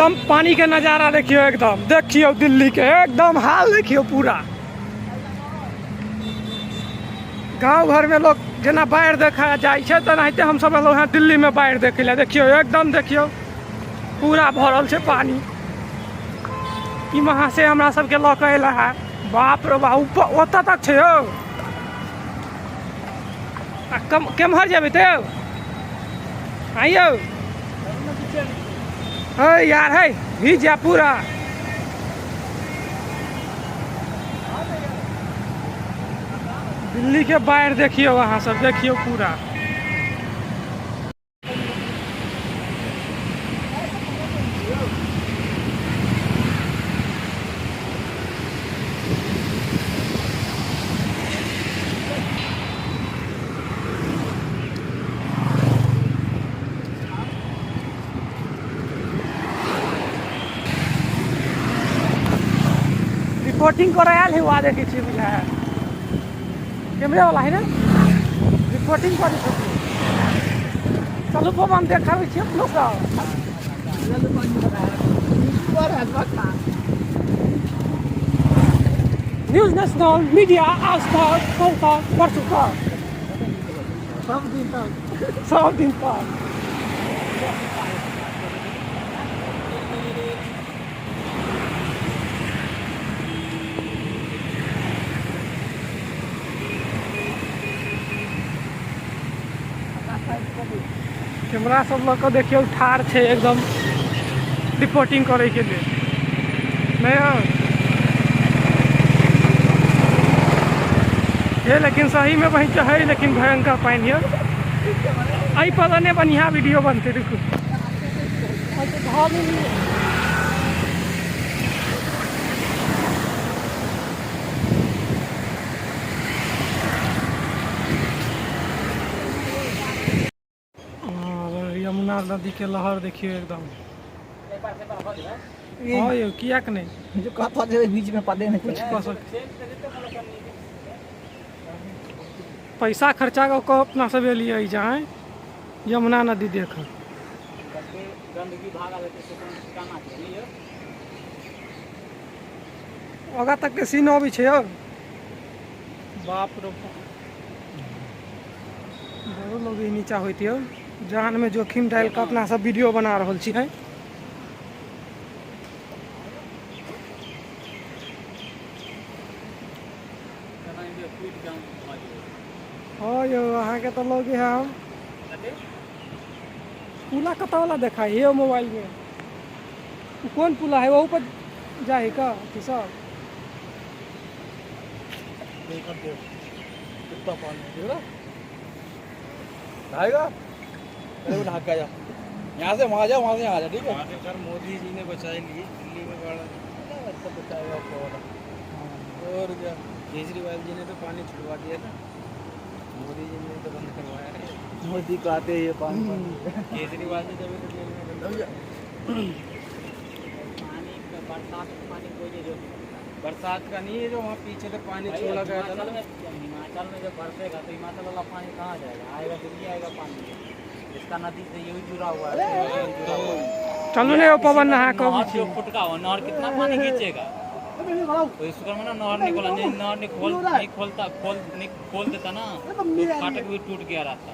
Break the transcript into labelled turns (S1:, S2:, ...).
S1: एकदम पानी के नज़ारा देखियो, एकदम देखियो दिल्ली के एकदम हाल देखियो पूरा। गांव घर में लोग जना बाढ़ देखा जाए तेनाहिते हम सब एलो हैं दिल्ली में बाढ़ देखे ले। देखियो एकदम देखियो पूरा भरल छै पानी। ई वहाँ से हमरा सबके लऽ के अयला है। बाप रे बाप ऊपर ओतऽ तक छै यौ। केम्हर जेबै ते आइयो है यार, है भीज जा पूरा। दिल्ली के बाढ़ देखियो, वहाँ सब देखियो पूरा। रिपोर्टिंग कर आयल है वहाँ देखे छी बुझा कैमरे वाला है ना, रिपोर्टिंग कर चलू पवन देखाबै छी अपनो सब। न्यूज नेशनल मीडिया आज तक कल तक परसों तक सब दिन तक। कैमरा सब लऽ कऽ देखियो ठाढ़ छै एकदम रिपोर्टिंग करे के लिए। नहीं ये लेकिन सही में वहीं है, लेकिन भयंकर पानी है। आई पता नहीं बढ़िया वीडियो बनते देखो। यमुना नदी के लहर देखियो एकदम। हाँ यो किया के नहीं
S2: जो कहता है बीच में पदे नहीं
S1: कुछ कह सकते। पैसा खर्चा को अपना सब लिए जाए यमुना नदी देख। आगा तक के सीन अभी है। बाप रे बहुत लोग नीचा होती है। जान में जोखिम डाल के अपना सब वीडियो बना रहा है। हाँ यो अहाँ के तो लोग है हम पुला कत वाला देखा है मोबाइल में। कौन पुला है वो ऊपर जाए का सब
S2: कितना पानी आएगा। अरे ढाक जा, यहाँ से वहाँ जा, वहाँ से आ जा, ठीक है। सर मोदी जी ने बचाए लिए दिल्ली में बाढ़ सब बचाएगा आपको। और क्या केजरीवाल जी ने तो पानी छुड़वा दिया था, मोदी जी ने तो बंद करवाया है। मोदी को आते ये पानी केजरीवाल जी जब पानी बरसात का पानी कोई जो बरसात का नहीं है, जो वहाँ पीछे तक पानी छोड़ा गया था ना। हिमाचल में जब बरसेगा तो हिमाचल वाला पानी कहाँ जाएगा, आएगा दिल्ली आएगा पानी। इसका नदी से यही जुड़ा हुआ है।
S1: चलो नहीं पवन नहा
S2: जो फुटका हो नहर कितना पानी खींचेगा। तो इसका में ना नहर निकला नहीं, नहर खोल देता ना तो फाटक भी टूट गया रहता।